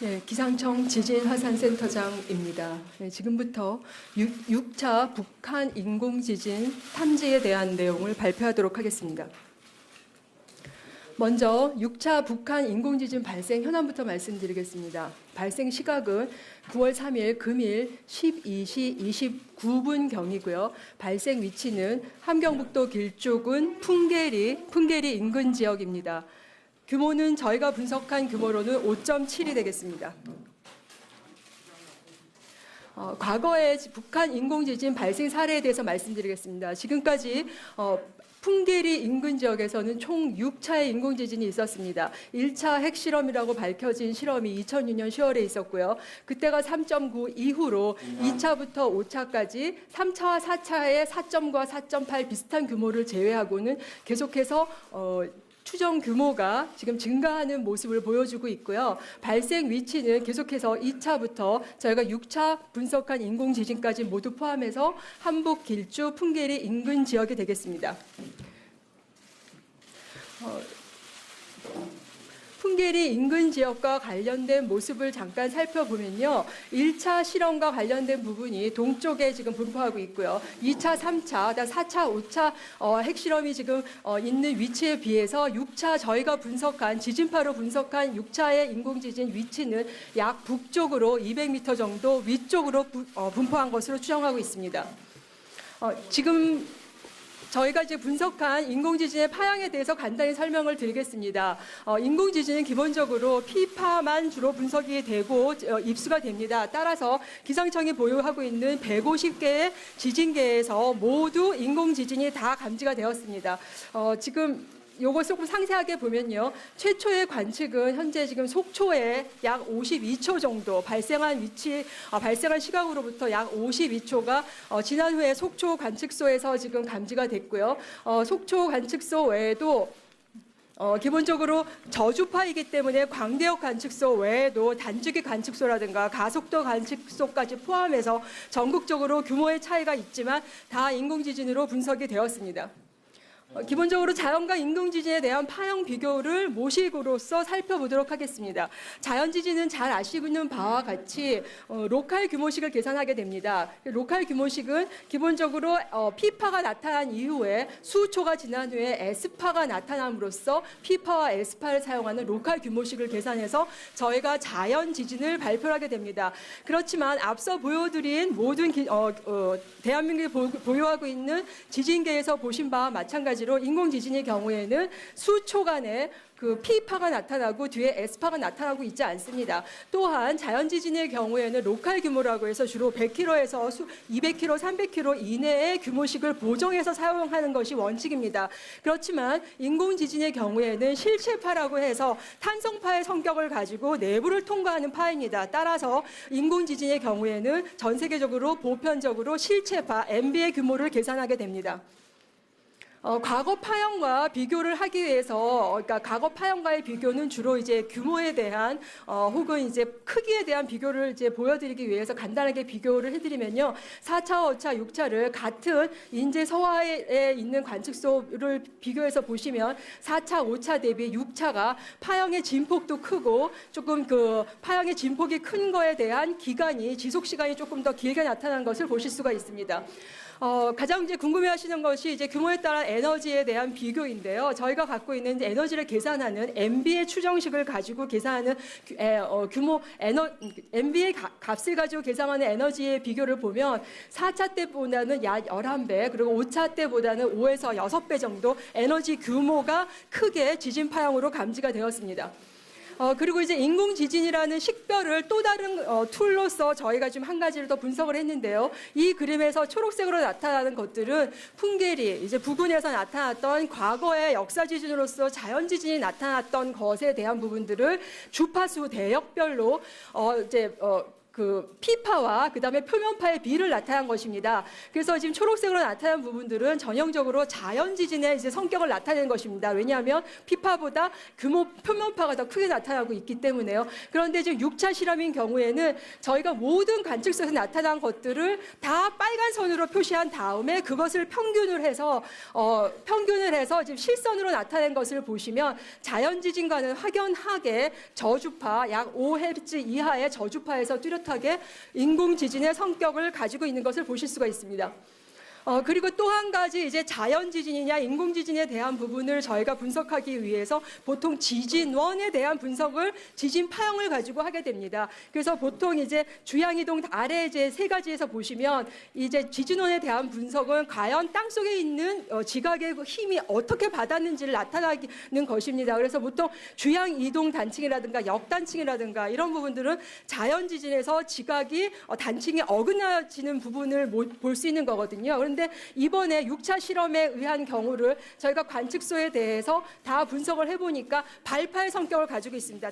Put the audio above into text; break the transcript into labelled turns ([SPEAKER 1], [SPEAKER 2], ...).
[SPEAKER 1] 네, 기상청 지진화산센터장입니다. 네, 지금부터 6차 북한 인공지진 탐지에 대한 내용을 발표하도록 하겠습니다. 먼저 6차 북한 인공지진 발생 현황부터 말씀드리겠습니다. 발생 시각은 9월 3일 금일 12시 29분경이고요. 발생 위치는 함경북도 길조군 풍계리 인근 지역입니다. 규모는 저희가 분석한 규모로는 5.7이 되겠습니다. 과거의 북한 인공지진 발생 사례에 대해서 말씀드리겠습니다. 지금까지 풍계리 인근 지역에서는 총 6차의 인공지진이 있었습니다. 1차 핵실험이라고 밝혀진 실험이 2006년 10월에 있었고요. 그때가 3.9 이후로 2차부터 5차까지 3차와 4차의 4.9와 4.8 비슷한 규모를 제외하고는 계속해서 추정 규모가 지금 증가하는 모습을 보여주고 있고요. 발생 위치는 계속해서 2차부터 저희가 6차 분석한 인공지진까지 모두 포함해서 함북, 길주, 풍계리 인근 지역이 되겠습니다. 풍계리 인근 지역과 관련된 모습을 잠깐 살펴보면요. 1차 실험과 관련된 부분이 동쪽에 지금 분포하고 있고요. 2차, 3차, 4차, 5차 핵실험이 지금 있는 위치에 비해서 6차 저희가 분석한 지진파로 분석한 6차의 인공지진 위치는 약 북쪽으로 200m 정도 위쪽으로 분포한 것으로 추정하고 있습니다. 지금 저희가 이제 분석한 인공지진의 파형에 대해서 간단히 설명을 드리겠습니다. 인공지진은 기본적으로 P파만 주로 분석이 되고 입수가 됩니다. 따라서 기상청이 보유하고 있는 150개의 지진계에서 모두 인공지진이 다 감지가 되었습니다. 지금 요거 조금 상세하게 보면요. 최초의 관측은 현재 지금 속초에 약 52초 정도 발생한 시각으로부터 약 52초가 지난 후에 속초 관측소에서 지금 감지가 됐고요. 속초 관측소 외에도 기본적으로 저주파이기 때문에 광대역 관측소 외에도 단주기 관측소라든가 가속도 관측소까지 포함해서 전국적으로 규모의 차이가 있지만 다 인공지진으로 분석이 되었습니다. 기본적으로 자연과 인공지진에 대한 파형 비교를 모식으로서 살펴보도록 하겠습니다. 자연지진은 잘 아시고 있는 바와 같이 로컬 규모식을 계산하게 됩니다. 로컬 규모식은 기본적으로 P파가 나타난 이후에 수초가 지난 후에 S파가 나타남으로써 P파와 S파를 사용하는 로컬 규모식을 계산해서 저희가 자연지진을 발표하게 됩니다. 그렇지만 앞서 보여드린 모든 대한민국이 보유하고 있는 지진계에서 보신 바와 마찬가지로 인공지진의 경우에는 수초간에 그 P파가 나타나고 뒤에 S파가 나타나고 있지 않습니다. 또한 자연지진의 경우에는 로컬 규모라고 해서 주로 100km에서 200km, 300km 이내의 규모식을 보정해서 사용하는 것이 원칙입니다. 그렇지만 인공지진의 경우에는 실체파라고 해서 탄성파의 성격을 가지고 내부를 통과하는 파입니다. 따라서 인공지진의 경우에는 전 세계적으로 보편적으로 실체파, MB의 규모를 계산하게 됩니다. 과거 파형과 비교를 하기 위해서, 그러니까 과거 파형과의 비교는 주로 이제 규모에 대한 혹은 이제 크기에 대한 비교를 이제 보여드리기 위해서 간단하게 비교를 해드리면요, 4차, 5차, 6차를 같은 인제 서화에 있는 관측소를 비교해서 보시면 4차, 5차 대비 6차가 파형의 진폭도 크고 조금 그 파형의 진폭이 큰 거에 대한 기간이 지속 시간이 조금 더 길게 나타난 것을 보실 수가 있습니다. 가장 이제 궁금해하시는 것이 이제 규모에 따른 에너지에 대한 비교인데요. 저희가 갖고 있는 에너지를 계산하는 MB의 추정식을 가지고 계산하는 MB의 값을 가지고 계산하는 에너지의 비교를 보면 4차 때보다는 약 11배, 그리고 5차 때보다는 5에서 6배 정도 에너지 규모가 크게 지진 파형으로 감지가 되었습니다. 그리고 이제 인공지진이라는 식별을 또 다른 툴로서 저희가 좀 한 가지를 더 분석을 했는데요. 이 그림에서 초록색으로 나타나는 것들은 풍계리, 이제 부근에서 나타났던 과거의 역사지진으로서 자연지진이 나타났던 것에 대한 부분들을 주파수 대역별로 그 피파와 그다음에 표면파의 비를 나타낸 것입니다. 그래서 지금 초록색으로 나타난 부분들은 전형적으로 자연 지진의 이제 성격을 나타내는 것입니다. 왜냐하면 피파보다 표면파가 더 크게 나타나고 있기 때문에요. 그런데 지금 6차 실험인 경우에는 저희가 모든 관측소에서 나타난 것들을 다 빨간 선으로 표시한 다음에 그것을 평균을 해서 지금 실선으로 나타낸 것을 보시면 자연 지진과는 확연하게 저주파 약 5Hz 이하의 저주파에서 뚜렷하게 인공 지진의 성격을 가지고 있는 것을 보실 수가 있습니다. 그리고 또 한 가지 이제 자연 지진이냐 인공 지진에 대한 부분을 저희가 분석하기 위해서 보통 지진원에 대한 분석을 지진 파형을 가지고 하게 됩니다. 그래서 보통 이제 주양 이동 아래 이제 세 가지에서 보시면 이제 지진원에 대한 분석은 과연 땅 속에 있는 지각의 힘이 어떻게 받았는지를 나타내는 것입니다. 그래서 보통 주양 이동 단층이라든가 역단층이라든가 이런 부분들은 자연 지진에서 지각이 단층이 어긋나지는 부분을 볼 수 있는 거거든요. 그런데 이번에 6차 실험에 의한 경우를 저희가 관측소에 대해서 다 분석을 해보니까 발파의 성격을 가지고 있습니다.